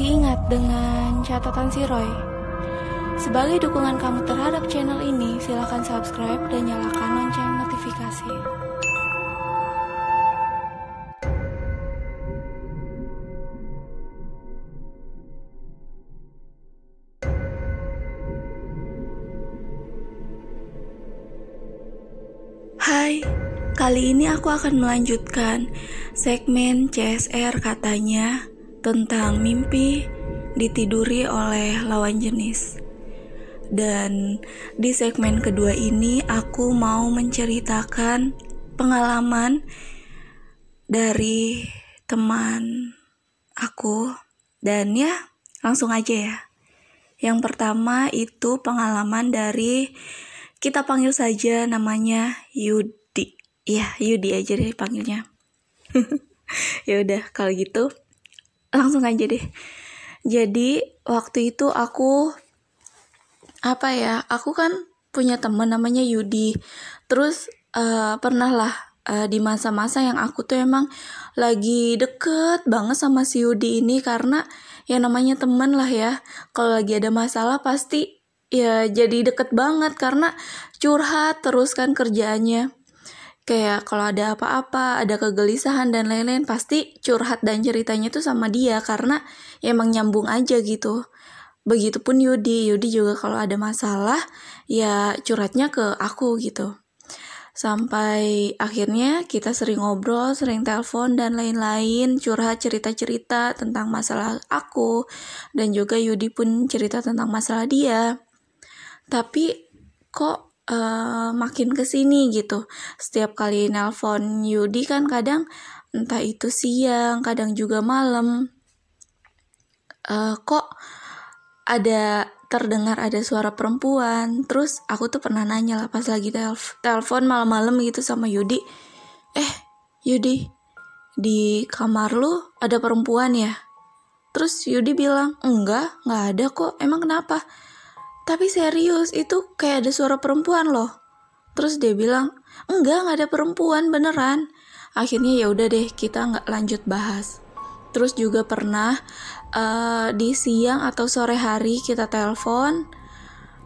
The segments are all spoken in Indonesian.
Tapi ingat dengan catatan si Roy. Sebagai dukungan kamu terhadap channel ini, silakan subscribe dan nyalakan lonceng notifikasi. Hai, kali ini aku akan melanjutkan segmen CSR katanya tentang mimpi ditiduri oleh lawan jenis. Dan di segmen kedua ini aku mau menceritakan pengalaman dari teman aku. Dan ya, langsung aja ya. Yang pertama itu pengalaman dari, kita panggil saja namanya Yudi. Ya, Yudi aja deh panggilnya. Ya udah, kalau gitu langsung aja deh. Jadi waktu itu aku kan punya teman namanya Yudi. Terus pernah lah di masa-masa yang aku tuh emang lagi deket banget sama si Yudi ini, karena ya namanya teman lah ya. Kalau lagi ada masalah pasti ya jadi deket banget, karena curhat terus kan kerjaannya. Kayak kalau ada apa-apa, ada kegelisahan dan lain-lain, pasti curhat dan ceritanya tuh sama dia, karena ya emang nyambung aja gitu. Begitupun Yudi juga kalau ada masalah ya curhatnya ke aku gitu. Sampai akhirnya kita sering ngobrol, sering telepon dan lain-lain, curhat cerita-cerita tentang masalah aku, dan juga Yudi pun cerita tentang masalah dia. Tapi kok makin kesini gitu. Setiap kali nelpon Yudi kan kadang entah itu siang, kadang juga malam, kok terdengar ada suara perempuan. Terus aku tuh pernah nanya lah pas lagi telepon malam-malam gitu sama Yudi, Yudi, di kamar lu ada perempuan ya? Terus Yudi bilang, enggak ada kok. Emang kenapa? Tapi serius, itu kayak ada suara perempuan loh. Terus dia bilang, enggak ada perempuan beneran. Akhirnya ya udah deh, kita nggak lanjut bahas. Terus juga pernah di siang atau sore hari kita telepon.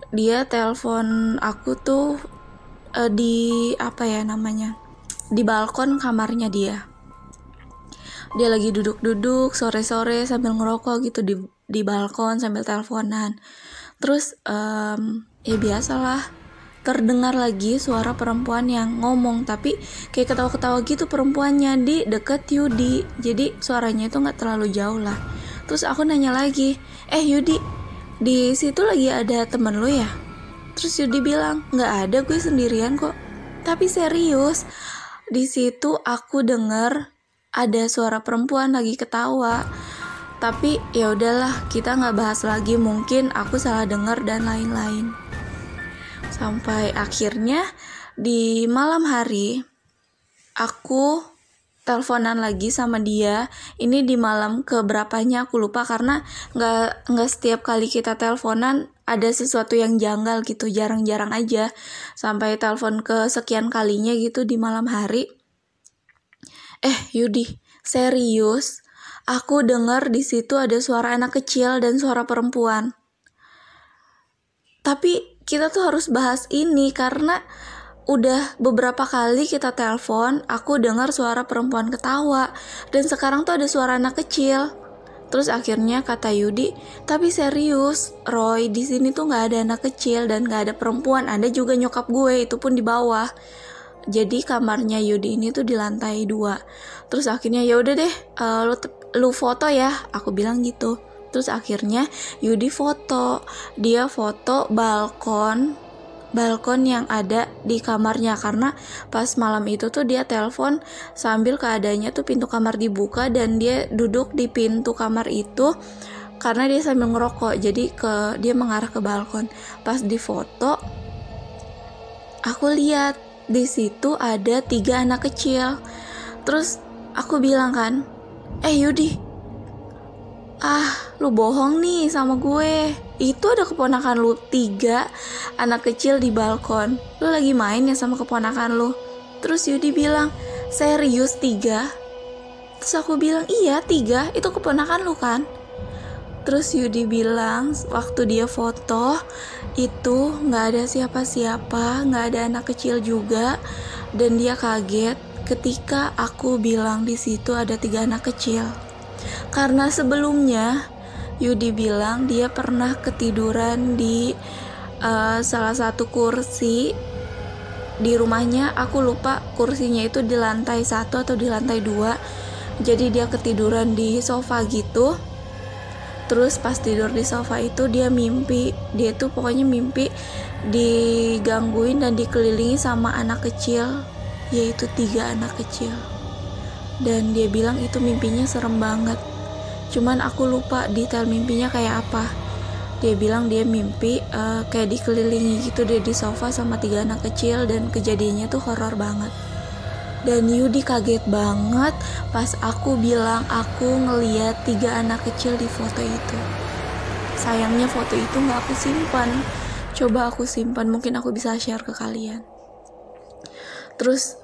Dia telepon aku tuh di balkon kamarnya dia. Dia lagi duduk-duduk sore-sore sambil ngerokok gitu di balkon sambil teleponan. Terus ya biasalah, terdengar lagi suara perempuan yang ngomong, tapi kayak ketawa-ketawa gitu perempuannya di deket Yudi. Jadi suaranya itu nggak terlalu jauh lah. Terus aku nanya lagi, Yudi, di situ lagi ada temen lu ya? Terus Yudi bilang, nggak ada, gue sendirian kok. Tapi serius, di situ aku denger ada suara perempuan lagi ketawa. Tapi ya udahlah, kita nggak bahas lagi, mungkin aku salah dengar dan lain-lain. Sampai akhirnya di malam hari aku teleponan lagi sama dia. Ini di malam keberapanya aku lupa, karena nggak setiap kali kita teleponan ada sesuatu yang janggal gitu, jarang-jarang aja. Sampai telepon ke sekian kalinya gitu di malam hari. Yudi, serius? Aku dengar di situ ada suara anak kecil dan suara perempuan. Tapi kita tuh harus bahas ini, karena udah beberapa kali kita telepon, aku dengar suara perempuan ketawa, dan sekarang tuh ada suara anak kecil. Terus akhirnya kata Yudi, tapi serius, Roy, di sini tuh nggak ada anak kecil dan nggak ada perempuan, ada juga nyokap gue, itu pun di bawah. Jadi kamarnya Yudi ini tuh di lantai 2. Terus akhirnya ya udah deh, lu foto ya, aku bilang gitu. Terus akhirnya Yudi foto, dia foto balkon yang ada di kamarnya, karena pas malam itu tuh dia telepon sambil keadaannya tuh pintu kamar dibuka dan dia duduk di pintu kamar itu karena dia sambil ngerokok, jadi dia mengarah ke balkon. Pas di foto aku lihat di situ ada 3 anak kecil. Terus aku bilang kan, Yudi, lu bohong nih sama gue. Itu ada keponakan lu 3 anak kecil di balkon. Lu lagi main ya sama keponakan lu? Terus Yudi bilang, serius 3? Terus aku bilang, iya 3, itu keponakan lu kan? Terus Yudi bilang waktu dia foto itu nggak ada siapa-siapa, nggak ada anak kecil juga, dan dia kaget ketika aku bilang di situ ada 3 anak kecil. Karena sebelumnya Yudi bilang dia pernah ketiduran di salah satu kursi di rumahnya. Aku lupa kursinya itu di lantai 1 atau di lantai 2. Jadi dia ketiduran di sofa gitu. Terus pas tidur di sofa itu dia mimpi, dia tuh pokoknya mimpi digangguin dan dikelilingi sama anak kecil, yaitu 3 anak kecil. Dan dia bilang itu mimpinya serem banget. Cuman aku lupa detail mimpinya kayak apa. Dia bilang dia mimpi kayak dikelilingi gitu dia di sofa sama 3 anak kecil, dan kejadiannya tuh horor banget. Dan Yudi kaget banget pas aku bilang aku ngeliat 3 anak kecil di foto itu. Sayangnya foto itu gak aku simpan. Coba aku simpan, mungkin aku bisa share ke kalian. Terus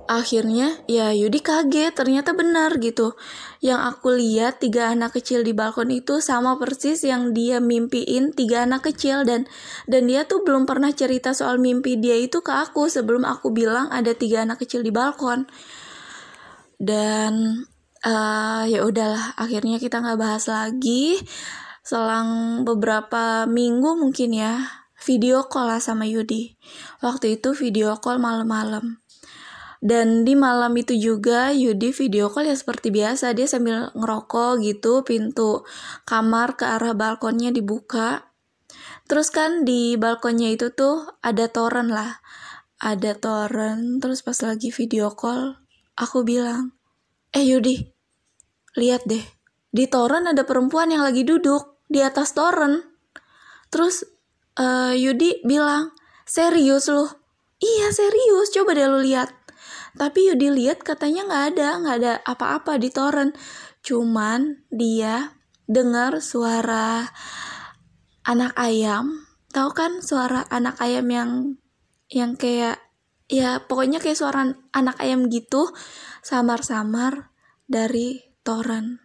akhirnya ya Yudi kaget, ternyata benar gitu. Yang aku lihat 3 anak kecil di balkon itu sama persis yang dia mimpiin 3 anak kecil, dan dia tuh belum pernah cerita soal mimpi dia itu ke aku sebelum aku bilang ada 3 anak kecil di balkon. Dan ya udahlah, akhirnya kita nggak bahas lagi. Selang beberapa minggu mungkin ya, video call lah sama Yudi. Waktu itu video call malam-malam. Dan di malam itu juga Yudi video call ya seperti biasa, dia sambil ngerokok gitu, pintu kamar ke arah balkonnya dibuka. Terus kan di balkonnya itu tuh ada toren lah, ada toren. Terus pas lagi video call aku bilang, Yudi, lihat deh, di toren ada perempuan yang lagi duduk di atas toren. Terus Yudi bilang, serius lu? Iya serius, coba deh lu lihat. Tapi Yudi lihat katanya nggak ada apa-apa di toren. Cuman dia dengar suara anak ayam. Tahu kan suara anak ayam yang kayak, ya pokoknya kayak suara anak ayam gitu, samar-samar dari toren.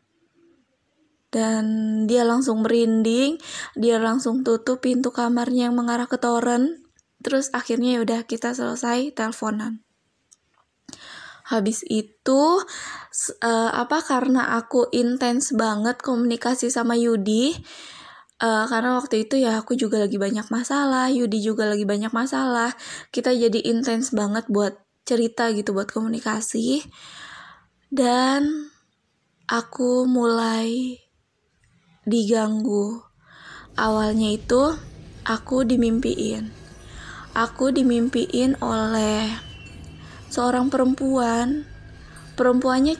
Dan dia langsung merinding, dia langsung tutup pintu kamarnya yang mengarah ke toren. Terus akhirnya yaudah kita selesai teleponan. Habis itu karena aku intens banget komunikasi sama Yudi, karena waktu itu ya aku juga lagi banyak masalah, Yudi juga lagi banyak masalah. Kita jadi intens banget buat cerita gitu, buat komunikasi. Dan aku mulai diganggu. Awalnya itu aku dimimpiin oleh seorang perempuannya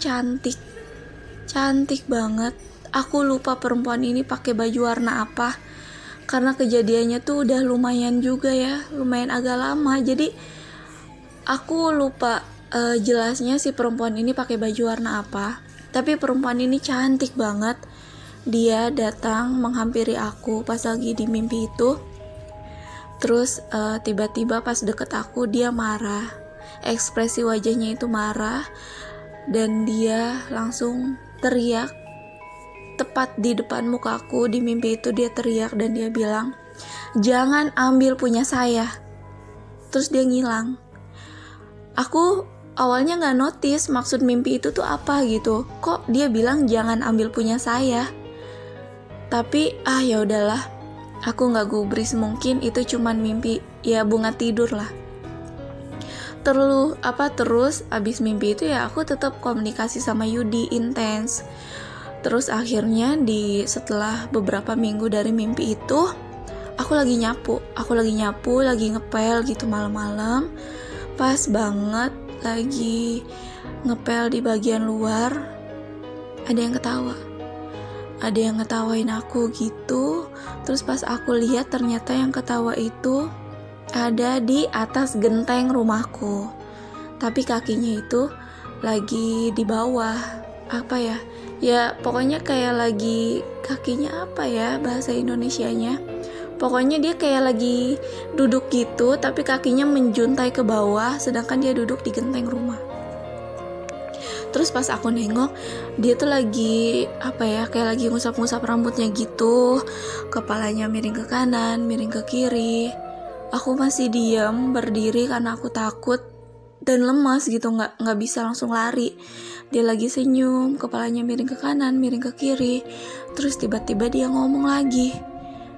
cantik banget. Aku lupa perempuan ini pakai baju warna apa, karena kejadiannya tuh udah lumayan juga ya, lumayan agak lama. Jadi aku lupa jelasnya si perempuan ini pakai baju warna apa. Tapi perempuan ini cantik banget. Dia datang menghampiri aku pas lagi di mimpi itu. Terus tiba-tiba pas deket aku dia marah. Ekspresi wajahnya itu marah, dan dia langsung teriak tepat di depan mukaku. Di mimpi itu dia teriak dan dia bilang, jangan ambil punya saya. Terus dia ngilang. Aku awalnya gak notice maksud mimpi itu tuh apa gitu, kok dia bilang jangan ambil punya saya. Tapi ya udahlah, aku gak gubris, mungkin itu cuman mimpi, ya bunga tidur lah. Terus abis mimpi itu ya aku tetap komunikasi sama Yudi intens. Terus akhirnya setelah beberapa minggu dari mimpi itu, aku lagi nyapu, lagi ngepel gitu malam-malam. Pas banget lagi ngepel di bagian luar, ada yang ngetawain aku gitu. Terus pas aku lihat ternyata yang ketawa itu ada di atas genteng rumahku, tapi kakinya itu lagi di bawah. Ya pokoknya kayak lagi, kakinya apa ya bahasa Indonesianya, pokoknya dia kayak lagi duduk gitu, tapi kakinya menjuntai ke bawah, sedangkan dia duduk di genteng rumah. Terus pas aku nengok, dia tuh lagi kayak lagi ngusap-ngusap rambutnya gitu, kepalanya miring ke kanan, miring ke kiri. Aku masih diam berdiri karena aku takut dan lemas gitu, nggak bisa langsung lari. Dia lagi senyum, kepalanya miring ke kanan, miring ke kiri. Terus tiba-tiba dia ngomong lagi.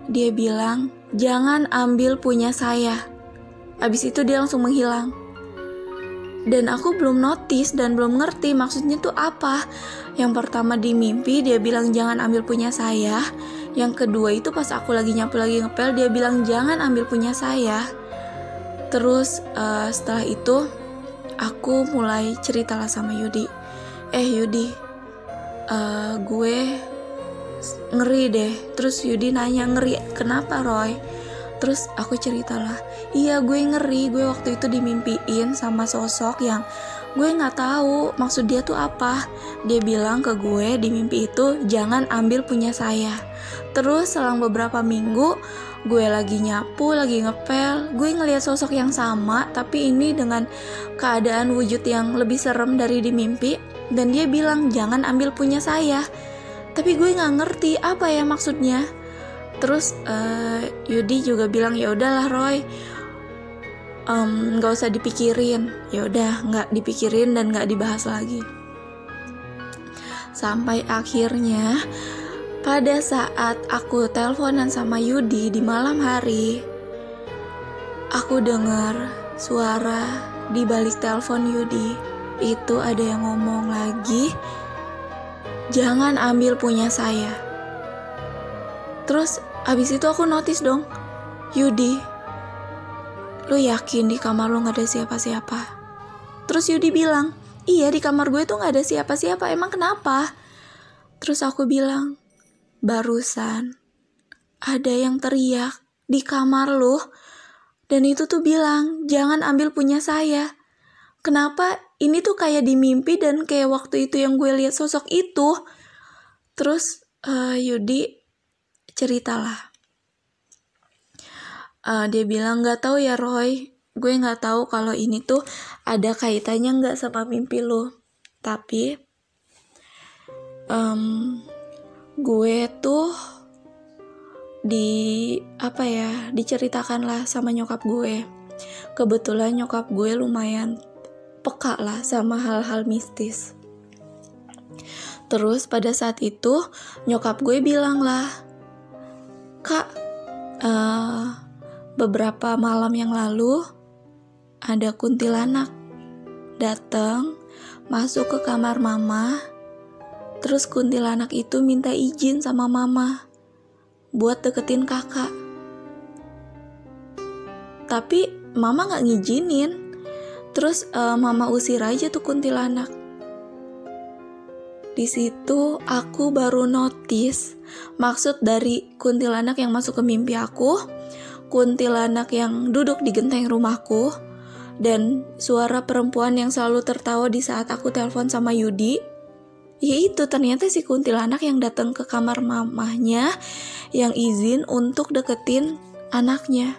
Dia bilang, "Jangan ambil punya saya." Abis itu dia langsung menghilang. Dan aku belum notice dan belum ngerti maksudnya tuh apa. Yang pertama di mimpi dia bilang jangan ambil punya saya. Yang kedua itu pas aku lagi nyapu lagi ngepel, dia bilang jangan ambil punya saya. Terus setelah itu aku mulai ceritalah sama Yudi. Yudi, gue ngeri deh. Terus Yudi nanya, ngeri kenapa Roy? Terus aku ceritalah, iya gue ngeri, gue waktu itu dimimpiin sama sosok yang gue gak tahu maksud dia tuh apa. Dia bilang ke gue di mimpi itu jangan ambil punya saya. Terus selang beberapa minggu gue lagi nyapu, lagi ngepel, gue ngeliat sosok yang sama tapi ini dengan keadaan wujud yang lebih serem dari di mimpi. Dan dia bilang jangan ambil punya saya. Tapi gue gak ngerti apa ya maksudnya. Terus Yudi juga bilang ya udahlah Roy, nggak usah dipikirin. Ya udah nggak dipikirin dan nggak dibahas lagi. Sampai akhirnya pada saat aku teleponan sama Yudi di malam hari, aku dengar suara di balik telepon Yudi. Itu ada yang ngomong lagi, jangan ambil punya saya. Terus abis itu aku notice dong, Yudi, lu yakin di kamar lu gak ada siapa-siapa? Terus Yudi bilang, iya di kamar gue tuh gak ada siapa-siapa, emang kenapa? Terus aku bilang, barusan ada yang teriak di kamar lu, dan itu tuh bilang, jangan ambil punya saya. Kenapa? Ini tuh kayak di mimpi dan kayak waktu itu yang gue lihat sosok itu. Terus Yudi ceritalah. Dia bilang gak tahu ya Roy, gue gak tahu kalau ini tuh ada kaitannya gak sama mimpi lo. Tapi gue tuh diceritakan lah sama nyokap gue. Kebetulan nyokap gue lumayan peka lah sama hal-hal mistis. Terus pada saat itu nyokap gue bilang lah, Kak, beberapa malam yang lalu ada kuntilanak datang masuk ke kamar mama. Terus kuntilanak itu minta izin sama mama buat deketin kakak. Tapi mama gak ngizinin. Terus mama usir aja tuh kuntilanak. Di situ aku baru notice maksud dari kuntilanak yang masuk ke mimpi aku, kuntilanak yang duduk di genteng rumahku, dan suara perempuan yang selalu tertawa di saat aku telepon sama Yudi. Yaitu ternyata si kuntilanak yang datang ke kamar mamahnya yang izin untuk deketin anaknya.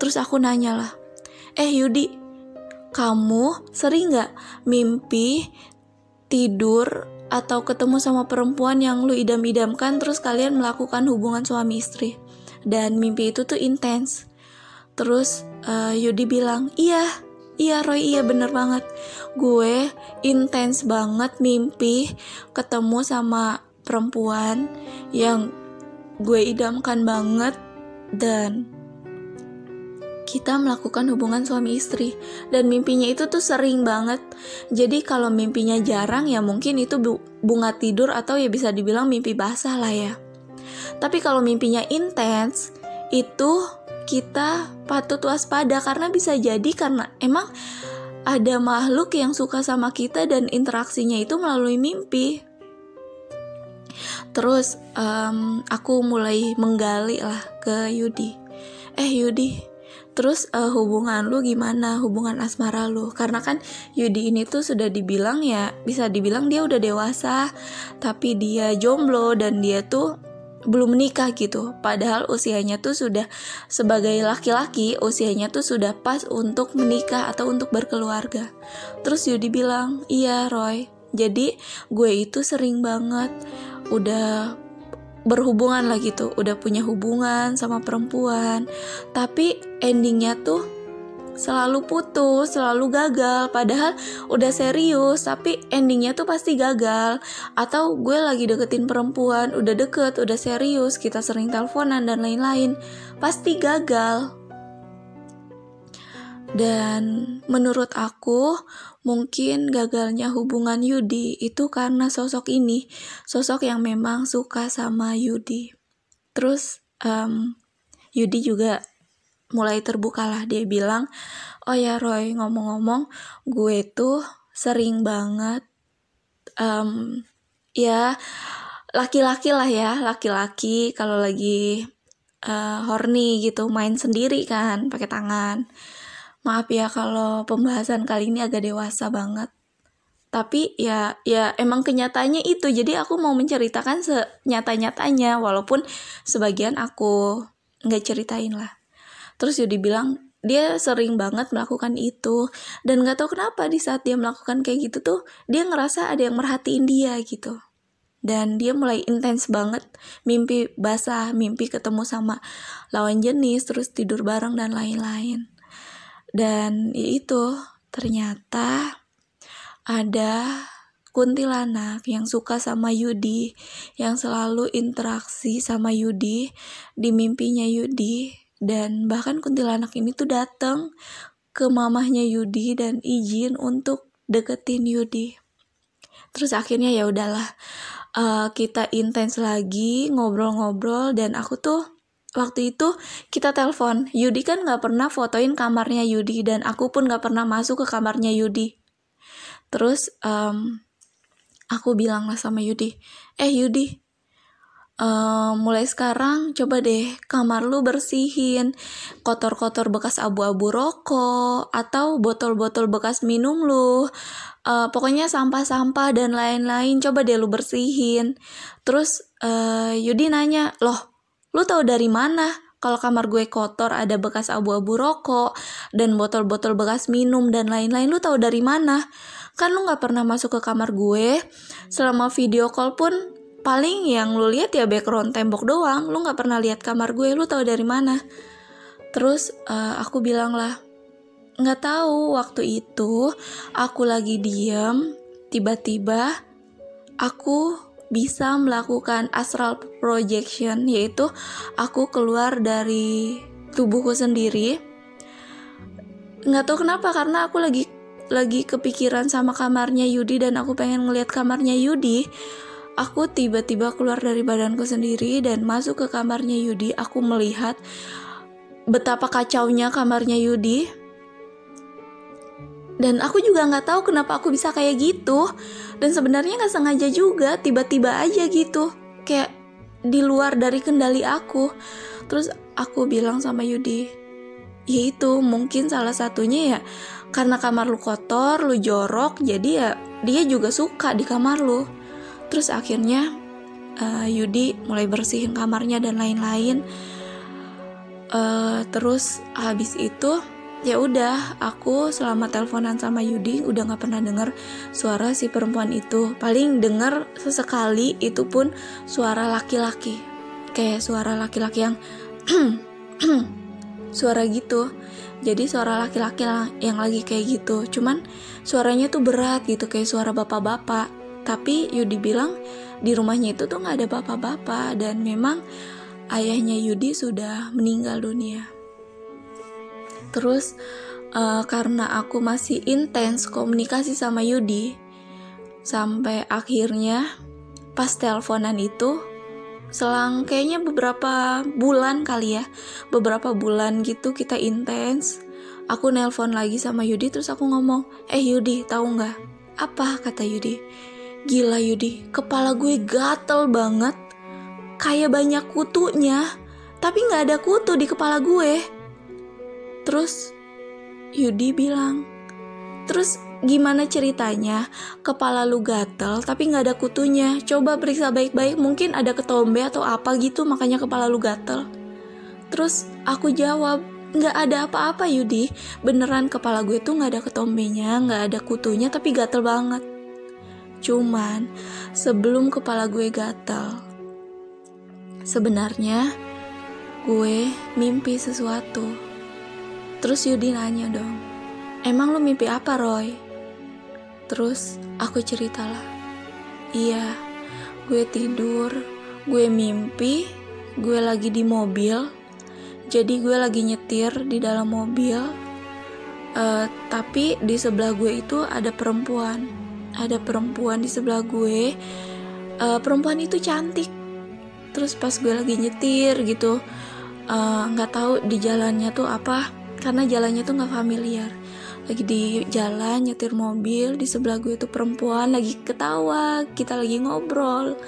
Terus aku nanya lah, Yudi, kamu sering gak mimpi tidur atau ketemu sama perempuan yang lu idam-idamkan terus kalian melakukan hubungan suami istri dan mimpi itu tuh intens? Terus Yudi bilang, iya Roy, iya bener banget, gue intens banget mimpi ketemu sama perempuan yang gue idamkan banget dan kita melakukan hubungan suami istri. Dan mimpinya itu tuh sering banget. Jadi kalau mimpinya jarang ya mungkin itu bunga tidur atau ya bisa dibilang mimpi basah lah ya. Tapi kalau mimpinya intens, itu kita patut waspada karena bisa jadi karena emang ada makhluk yang suka sama kita dan interaksinya itu melalui mimpi. Terus aku mulai menggali lah ke Yudi. Yudi, terus hubungan lu gimana, hubungan asmara lu? Karena kan Yudi ini tuh sudah dibilang ya, bisa dibilang dia udah dewasa, tapi dia jomblo dan dia tuh belum menikah gitu. Padahal usianya tuh sudah sebagai laki-laki, usianya tuh sudah pas untuk menikah atau untuk berkeluarga. Terus Yudi bilang, iya Roy, Jadi gue itu sering banget udah berhubungan lah gitu, udah punya hubungan sama perempuan, tapi endingnya tuh selalu putus, selalu gagal. Padahal udah serius, tapi endingnya tuh pasti gagal. Atau gue lagi deketin perempuan, udah deket, udah serius, kita sering teleponan dan lain-lain, pasti gagal. Dan menurut aku, mungkin gagalnya hubungan Yudi itu karena sosok ini, sosok yang memang suka sama Yudi. Terus Yudi juga mulai terbuka lah, dia bilang, oh ya Roy, ngomong-ngomong gue tuh sering banget ya laki-laki lah ya, laki-laki kalau lagi horny gitu, main sendiri kan pakai tangan. Maaf ya kalau pembahasan kali ini agak dewasa banget, tapi ya emang kenyataannya itu. Jadi aku mau menceritakan senyata-nyatanya, walaupun sebagian aku nggak ceritain lah. Terus Yudi bilang dia sering banget melakukan itu, dan gak tahu kenapa di saat dia melakukan kayak gitu tuh dia ngerasa ada yang merhatiin dia gitu. Dan dia mulai intens banget, mimpi basah, mimpi ketemu sama lawan jenis, terus tidur bareng dan lain-lain. Dan ya itu, ternyata ada kuntilanak yang suka sama Yudi, yang selalu interaksi sama Yudi di mimpinya Yudi. Dan bahkan kuntilanak ini tuh datang ke mamahnya Yudi dan izin untuk deketin Yudi. Terus akhirnya ya udahlah, kita intens lagi ngobrol-ngobrol, dan aku tuh waktu itu kita telepon. Yudi kan nggak pernah fotoin kamarnya Yudi, dan aku pun nggak pernah masuk ke kamarnya Yudi. Terus aku bilang lah sama Yudi, Yudi, mulai sekarang coba deh kamar lu bersihin kotor-kotor bekas abu-abu rokok atau botol-botol bekas minum lu, pokoknya sampah-sampah dan lain-lain, coba deh lu bersihin. Terus Yudi nanya, loh lu tahu dari mana kalau kamar gue kotor, ada bekas abu-abu rokok dan botol-botol bekas minum dan lain-lain, lu tahu dari mana? Kan lu gak pernah masuk ke kamar gue, selama video call pun paling yang lu lihat ya background tembok doang, lu nggak pernah lihat kamar gue, lu tahu dari mana? Terus aku bilang lah, nggak tahu, waktu itu aku lagi diem, tiba-tiba aku bisa melakukan astral projection, yaitu aku keluar dari tubuhku sendiri. Nggak tahu kenapa, karena aku lagi kepikiran sama kamarnya Yudi dan aku pengen ngeliat kamarnya Yudi. Aku tiba-tiba keluar dari badanku sendiri dan masuk ke kamarnya Yudi. Aku melihat betapa kacaunya kamarnya Yudi. Dan aku juga gak tahu kenapa aku bisa kayak gitu. Dan sebenarnya gak sengaja juga, tiba-tiba aja gitu. Kayak di luar dari kendali aku. Terus aku bilang sama Yudi, ya itu mungkin salah satunya ya karena kamar lu kotor, lu jorok, jadi ya dia juga suka di kamar lu. Terus akhirnya Yudi mulai bersihin kamarnya dan lain-lain. Terus habis itu ya udah, aku selama teleponan sama Yudi udah nggak pernah dengar suara si perempuan itu. Paling dengar sesekali, itu pun suara laki-laki, kayak suara laki-laki yang suara gitu. Jadi suara laki-laki yang lagi kayak gitu, cuman suaranya tuh berat gitu, kayak suara bapak-bapak. Tapi Yudi bilang di rumahnya itu tuh gak ada bapak-bapak, dan memang ayahnya Yudi sudah meninggal dunia. Terus karena aku masih intens komunikasi sama Yudi, sampai akhirnya pas teleponan itu selang kayaknya beberapa bulan kali ya, beberapa bulan gitu kita intens. Aku nelpon lagi sama Yudi, terus aku ngomong, Yudi, tahu nggak? Apa? Kata Yudi, gila Yudi, kepala gue gatel banget, kayak banyak kutunya, tapi nggak ada kutu di kepala gue. Terus Yudi bilang, terus gimana ceritanya kepala lu gatel tapi gak ada kutunya? Coba periksa baik-baik, mungkin ada ketombe atau apa gitu makanya kepala lu gatel. Terus aku jawab, gak ada apa-apa Yudi, beneran kepala gue tuh gak ada ketombenya, gak ada kutunya, tapi gatel banget. Cuman sebelum kepala gue gatal, sebenarnya gue mimpi sesuatu. Terus Yudi nanya dong, emang lu mimpi apa Roy? Terus aku ceritalah, iya, gue tidur, gue mimpi, gue lagi di mobil. Jadi gue lagi nyetir di dalam mobil, tapi di sebelah gue itu ada perempuan. Ada perempuan di sebelah gue. Perempuan itu cantik. Terus pas gue lagi nyetir gitu, nggak tahu di jalannya tuh apa, karena jalannya tuh nggak familiar. Lagi di jalan nyetir mobil, di sebelah gue tuh perempuan lagi ketawa, kita lagi ngobrol.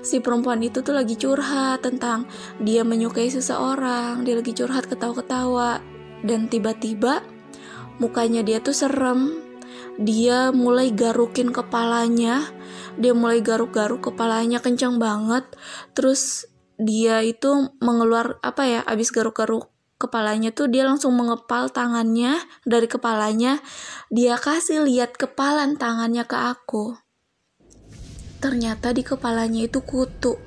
Si perempuan itu tuh lagi curhat tentang dia menyukai seseorang, dia lagi curhat ketawa-ketawa, dan tiba-tiba mukanya dia tuh serem. Dia mulai garukin kepalanya, dia mulai garuk-garuk kepalanya kencang banget. Terus dia itu abis garuk-garuk kepalanya tuh dia langsung mengepal tangannya dari kepalanya. Dia kasih lihat kepalan tangannya ke aku. Ternyata di kepalanya itu kutu,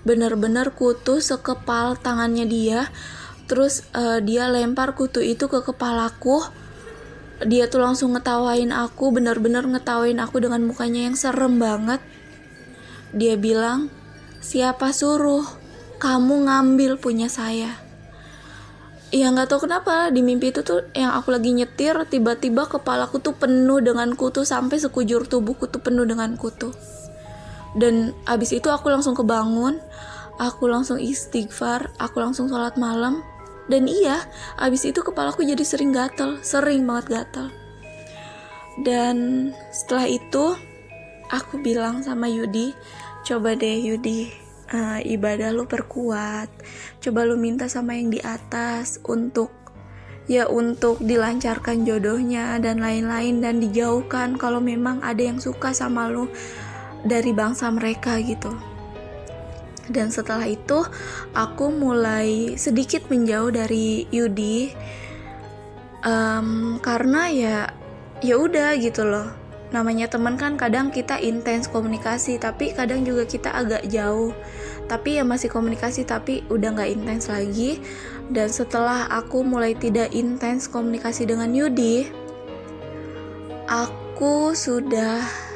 bener-bener kutu sekepal tangannya dia. Terus dia lempar kutu itu ke kepalaku. Dia tuh langsung ngetawain aku, bener-bener ngetawain aku dengan mukanya yang serem banget. Dia bilang, siapa suruh kamu ngambil punya saya? Ya gak tahu kenapa di mimpi itu tuh yang aku lagi nyetir, tiba-tiba kepalaku tuh penuh dengan kutu, sampai sekujur tubuhku tuh penuh dengan kutu. Dan abis itu aku langsung kebangun, aku langsung istighfar, aku langsung sholat malam. Dan iya, abis itu kepalaku jadi sering gatal, sering banget gatal. Dan setelah itu aku bilang sama Yudi, coba deh Yudi, ibadah lu perkuat, coba lu minta sama yang di atas untuk dilancarkan jodohnya dan lain-lain, dan dijauhkan kalau memang ada yang suka sama lu dari bangsa mereka gitu. Dan setelah itu aku mulai sedikit menjauh dari Yudi, karena ya udah gitu loh, namanya teman kan kadang kita intens komunikasi, tapi kadang juga kita agak jauh, tapi ya masih komunikasi tapi udah gak intens lagi. Dan setelah aku mulai tidak intens komunikasi dengan Yudi, aku sudah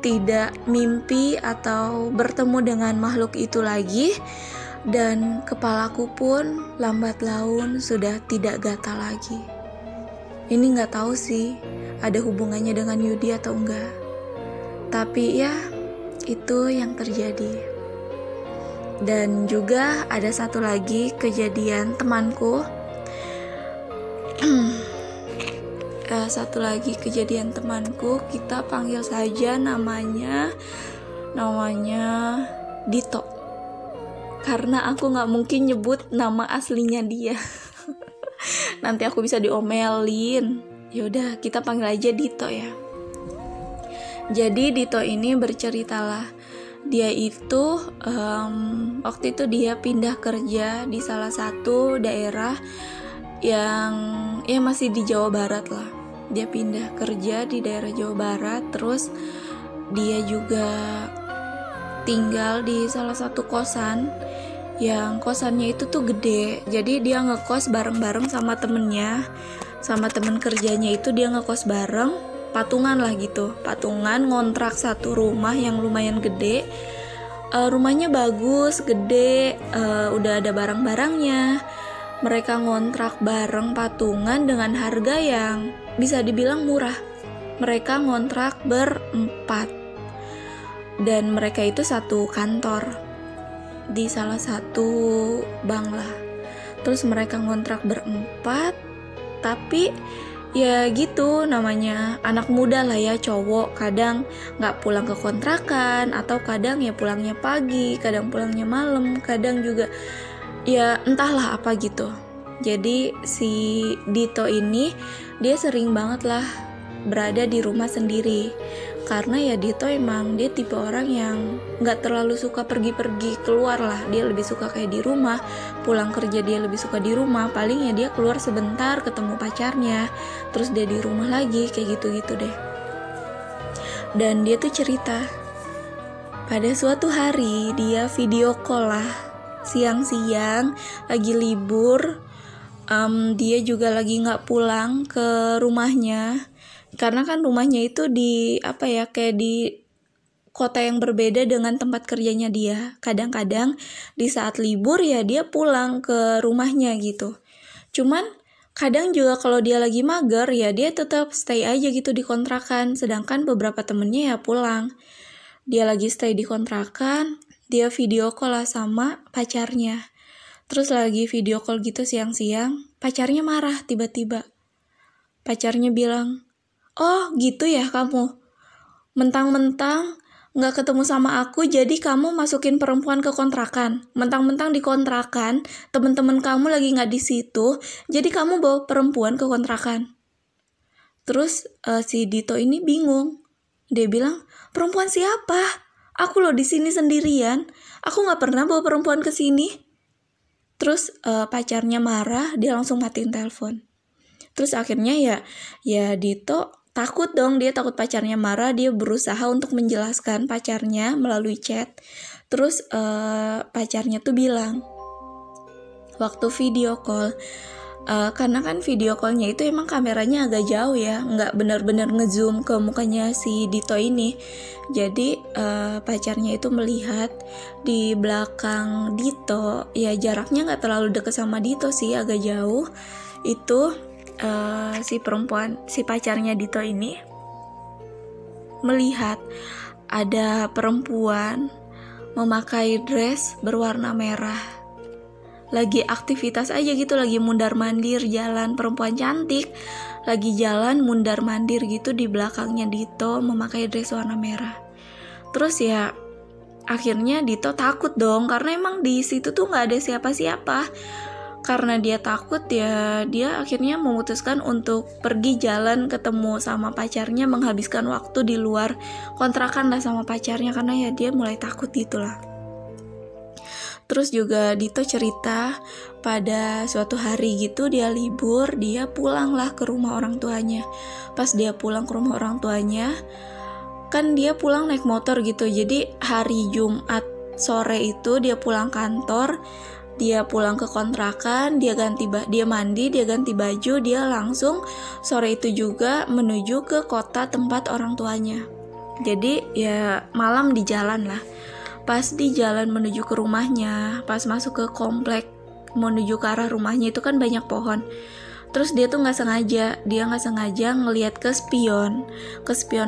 tidak mimpi atau bertemu dengan makhluk itu lagi, dan kepalaku pun lambat laun sudah tidak gatal lagi. Ini gak tahu sih ada hubungannya dengan Yudi atau enggak, tapi ya itu yang terjadi. Dan juga ada satu lagi kejadian temanku. Kita panggil saja namanya Dito, karena aku nggak mungkin nyebut nama aslinya dia. Nanti aku bisa diomelin. Yaudah, kita panggil aja Dito ya. Jadi Dito ini berceritalah, dia itu waktu itu dia pindah kerja di salah satu daerah yang masih di Jawa Barat lah. Dia pindah kerja di daerah Jawa Barat, terus dia juga tinggal di salah satu kosan yang kosannya itu tuh gede. Jadi dia ngekos bareng-bareng sama temennya, sama temen kerjanya itu dia ngekos bareng, patungan lah gitu, patungan ngontrak satu rumah yang lumayan gede. Rumahnya bagus, gede, udah ada barang-barangnya. Mereka ngontrak bareng patungan dengan harga yang bisa dibilang murah. Mereka ngontrak berempat, dan mereka itu satu kantor di salah satu bank lah. Terus mereka ngontrak berempat, tapi ya gitu, namanya anak muda lah ya, cowok, kadang gak pulang ke kontrakan, atau kadang ya pulangnya pagi, kadang pulangnya malam, kadang juga ya entahlah apa gitu. Jadi si Dito ini dia sering banget lah berada di rumah sendiri, karena ya Dito emang dia tipe orang yang gak terlalu suka pergi-pergi keluar lah. Dia lebih suka kayak di rumah, pulang kerja dia lebih suka di rumah, paling ya dia keluar sebentar ketemu pacarnya, terus dia di rumah lagi, kayak gitu-gitu deh. Dan dia tuh cerita, pada suatu hari dia video call lah, siang-siang lagi libur. Dia juga lagi nggak pulang ke rumahnya, karena kan rumahnya itu di kayak di kota yang berbeda dengan tempat kerjanya dia. Kadang-kadang di saat libur ya dia pulang ke rumahnya gitu. Cuman kadang juga kalau dia lagi mager ya dia tetap stay aja gitu di kontrakan. Sedangkan beberapa temennya ya pulang. Dia lagi stay di kontrakan, dia video call lah sama pacarnya. Terus lagi video call gitu siang-siang, pacarnya marah tiba-tiba. Pacarnya bilang, "Oh gitu ya kamu? Mentang-mentang nggak ketemu sama aku, jadi kamu masukin perempuan ke kontrakan. Mentang-mentang di kontrakan, temen-temen kamu lagi nggak di situ, jadi kamu bawa perempuan ke kontrakan." Terus si Dito ini bingung. Dia bilang, "Perempuan siapa? Aku loh di sini sendirian. Aku nggak pernah bawa perempuan ke sini." Terus pacarnya marah, dia langsung matiin telepon. Terus akhirnya ya Dito takut dong, dia takut pacarnya marah, dia berusaha untuk menjelaskan pacarnya melalui chat. Terus pacarnya tuh bilang, waktu video call, karena kan video callnya itu emang kameranya agak jauh ya, nggak benar-benar ngezoom ke mukanya si Dito ini. Jadi pacarnya itu melihat di belakang Dito, ya jaraknya nggak terlalu deket sama Dito sih, agak jauh. Itu si pacarnya Dito ini melihat ada perempuan memakai dress berwarna merah, lagi aktivitas aja gitu, lagi mundar-mandir jalan. Perempuan cantik lagi jalan mundar-mandir gitu di belakangnya Dito memakai dress warna merah. Terus ya akhirnya Dito takut dong, karena emang di situ tuh nggak ada siapa-siapa. Karena dia takut ya dia akhirnya memutuskan untuk pergi jalan ketemu sama pacarnya, menghabiskan waktu di luar kontrakan lah sama pacarnya, karena ya dia mulai takut gitulah. Terus juga Dito cerita pada suatu hari gitu dia libur, dia pulang lah ke rumah orang tuanya. Pas dia pulang ke rumah orang tuanya, kan dia pulang naik motor gitu, jadi hari Jumat sore itu dia pulang kantor, dia pulang ke kontrakan, dia mandi, dia ganti baju, dia langsung sore itu juga menuju ke kota tempat orang tuanya. Jadi ya malam di jalan lah. Pas di jalan menuju ke rumahnya, pas masuk ke komplek menuju ke arah rumahnya itu kan banyak pohon. Terus dia tuh nggak sengaja ngelihat ke spion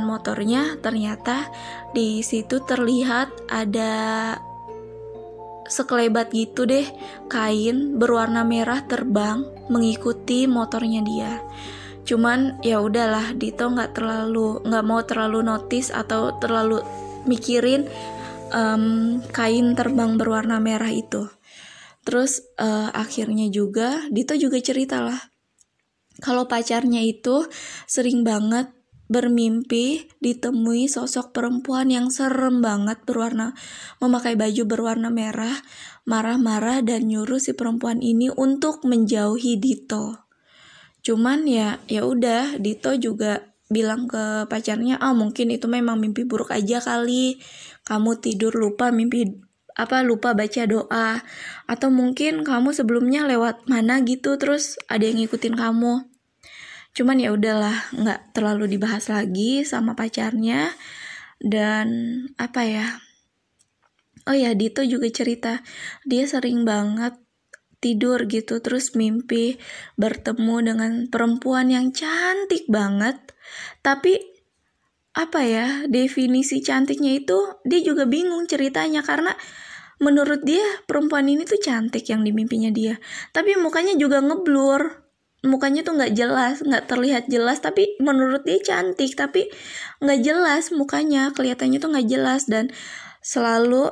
motornya. Ternyata di situ terlihat ada sekelebat gitu deh kain berwarna merah terbang mengikuti motornya dia. Cuman ya udahlah, Dito nggak mau terlalu notice atau terlalu mikirin kain terbang berwarna merah itu. Terus akhirnya juga Dito juga cerita lah kalau pacarnya itu sering banget bermimpi ditemui sosok perempuan yang serem banget memakai baju berwarna merah, marah-marah dan nyuruh si perempuan ini untuk menjauhi Dito. Cuman ya udah, Dito juga bilang ke pacarnya, mungkin itu memang mimpi buruk aja kali. Kamu tidur lupa baca doa, atau mungkin kamu sebelumnya lewat mana gitu terus ada yang ngikutin kamu. Cuman ya udahlah, nggak terlalu dibahas lagi sama pacarnya. Dan Dito juga cerita dia sering banget tidur gitu terus mimpi bertemu dengan perempuan yang cantik banget. Tapi definisi cantiknya itu dia juga bingung ceritanya, karena menurut dia perempuan ini tuh cantik yang di mimpinya dia, tapi mukanya juga ngeblur. Mukanya tuh nggak terlihat jelas, tapi menurut dia cantik, tapi nggak jelas mukanya, kelihatannya tuh nggak jelas. Dan selalu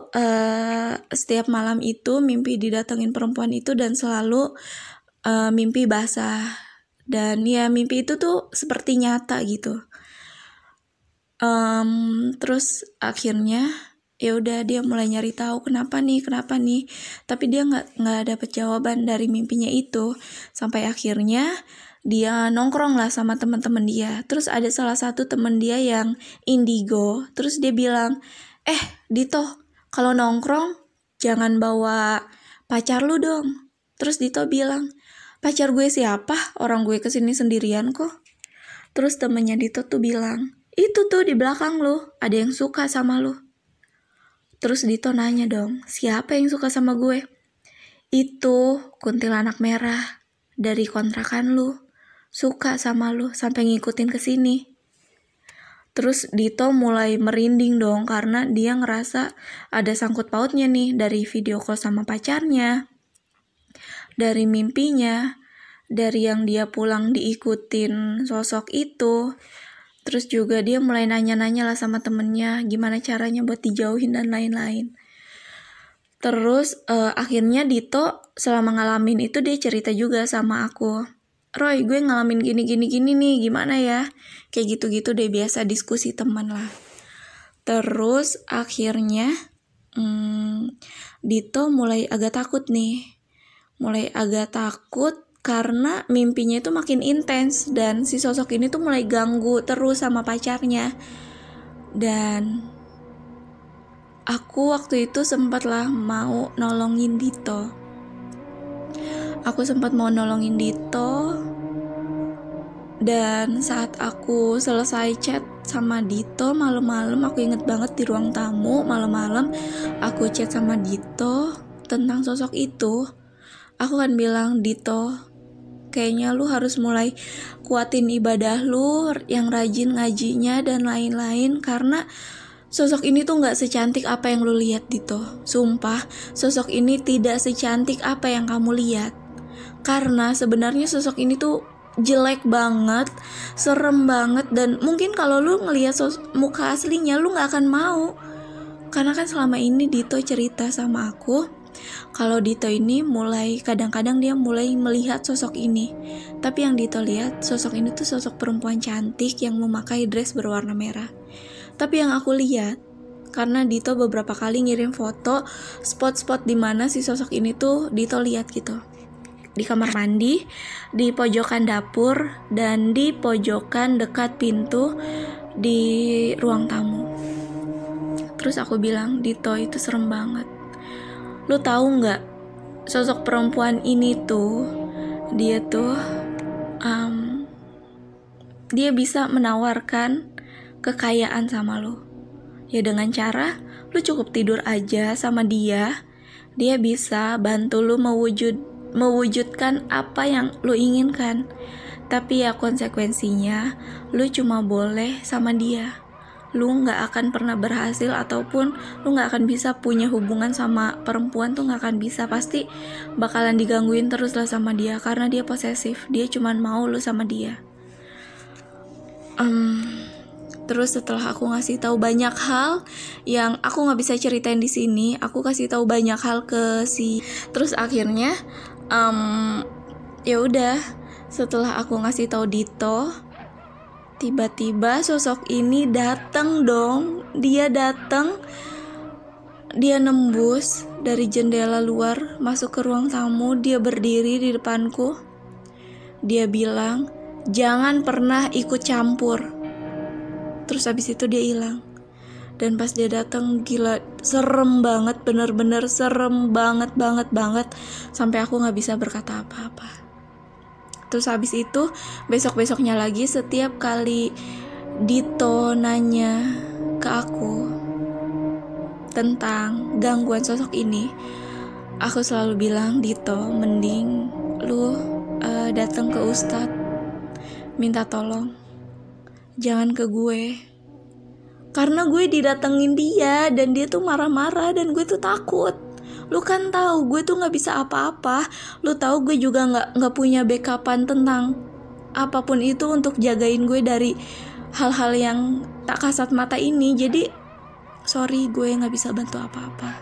setiap malam itu mimpi didatengin perempuan itu, dan selalu mimpi basah, dan ya mimpi itu tuh seperti nyata gitu. Terus akhirnya ya udah dia mulai nyari tahu kenapa nih, tapi dia nggak dapet jawaban dari mimpinya itu. Sampai akhirnya dia nongkrong lah sama teman-teman dia. Terus ada salah satu teman dia yang indigo. Terus dia bilang, Dito, kalau nongkrong jangan bawa pacar lu dong. Terus Dito bilang, pacar gue siapa? Orang gue kesini sendirian kok. Terus temennya Dito tuh bilang, itu tuh di belakang lu, ada yang suka sama lu. Terus Dito nanya dong, siapa yang suka sama gue? Itu kuntilanak merah dari kontrakan lu, suka sama lu sampai ngikutin ke sini. Terus Dito mulai merinding dong karena dia ngerasa ada sangkut pautnya nih dari video call sama pacarnya, dari mimpinya, dari yang dia pulang diikutin sosok itu. Terus juga dia mulai nanya-nanya lah sama temennya gimana caranya buat dijauhin dan lain-lain. Terus akhirnya Dito selama ngalamin itu dia cerita juga sama aku, Roy, gue ngalamin gini nih, gimana ya? Kayak gitu-gitu deh, biasa diskusi teman lah. Terus akhirnya Dito mulai agak takut nih. Mulai agak takut karena mimpinya itu makin intens dan si sosok ini tuh mulai ganggu terus sama pacarnya. Dan aku waktu itu sempatlah mau nolongin Dito. Dan saat aku selesai chat sama Dito malam-malam, aku inget banget di ruang tamu malam-malam aku chat sama Dito tentang sosok itu. Aku kan bilang, Dito, kayaknya lu harus mulai kuatin ibadah lu, yang rajin ngajinya dan lain-lain, karena sosok ini tuh gak secantik apa yang lu lihat, Dito. Sumpah, sosok ini tidak secantik apa yang kamu lihat. Karena sebenarnya sosok ini tuh jelek banget, serem banget, dan mungkin kalau lu ngelihat muka aslinya lu gak akan mau. Karena kan selama ini Dito cerita sama aku kalau Dito ini kadang-kadang dia mulai melihat sosok ini. Tapi yang Dito lihat, sosok ini tuh sosok perempuan cantik yang memakai dress berwarna merah. Tapi yang aku lihat, karena Dito beberapa kali ngirim foto spot-spot di mana si sosok ini tuh Dito lihat gitu. Di kamar mandi, di pojokan dapur, dan di pojokan dekat pintu di ruang tamu. Terus aku bilang, Dito, itu serem banget. Lu tahu nggak, sosok perempuan ini tuh dia bisa menawarkan kekayaan sama lu. Ya dengan cara lu cukup tidur aja sama dia bisa bantu lu mewujudkan apa yang lu inginkan. Tapi ya konsekuensinya lu cuma boleh sama dia. Lu gak akan pernah berhasil ataupun lu gak akan bisa punya hubungan sama perempuan tuh gak akan bisa. Pasti bakalan digangguin terus lah sama dia karena dia posesif. Dia cuma mau lu sama dia. Terus setelah aku ngasih tahu banyak hal yang aku gak bisa ceritain di sini, aku kasih tahu banyak hal ke terus akhirnya ya udah, setelah aku ngasih tahu Dito, tiba-tiba sosok ini datang dong. Dia datang, dia nembus dari jendela luar masuk ke ruang tamu. Dia berdiri di depanku. Dia bilang, jangan pernah ikut campur. Terus habis itu dia hilang. Dan pas dia datang, gila, serem banget, bener-bener serem banget. Sampai aku gak bisa berkata apa-apa. Terus habis itu besok-besoknya lagi setiap kali Dito nanya ke aku tentang gangguan sosok ini, aku selalu bilang, Dito, mending lu datang ke Ustadz, minta tolong, jangan ke gue. Karena gue didatengin dia dan dia tuh marah-marah dan gue tuh takut. Lu kan tahu gue tuh nggak bisa apa-apa. Lu tahu gue juga nggak punya backupan tentang apapun itu untuk jagain gue dari hal-hal yang tak kasat mata ini. Jadi sorry, gue nggak bisa bantu apa-apa.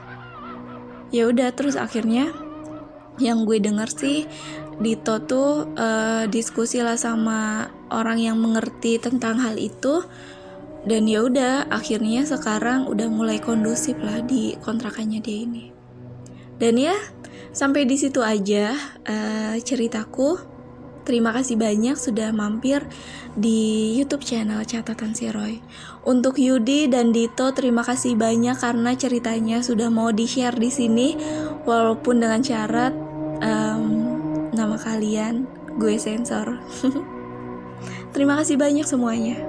Ya udah, terus akhirnya yang gue dengar sih Dito tuh diskusi lah sama orang yang mengerti tentang hal itu. Dan ya udah, akhirnya sekarang udah mulai kondusif lah di kontrakannya dia ini. Dan ya, sampai di situ aja ceritaku Terima kasih banyak sudah mampir di YouTube channel Catatan Si Roy. Untuk Yudi dan Dito, terima kasih banyak karena ceritanya sudah mau di-share di sini, walaupun dengan syarat nama kalian gue sensor. Terima kasih banyak semuanya.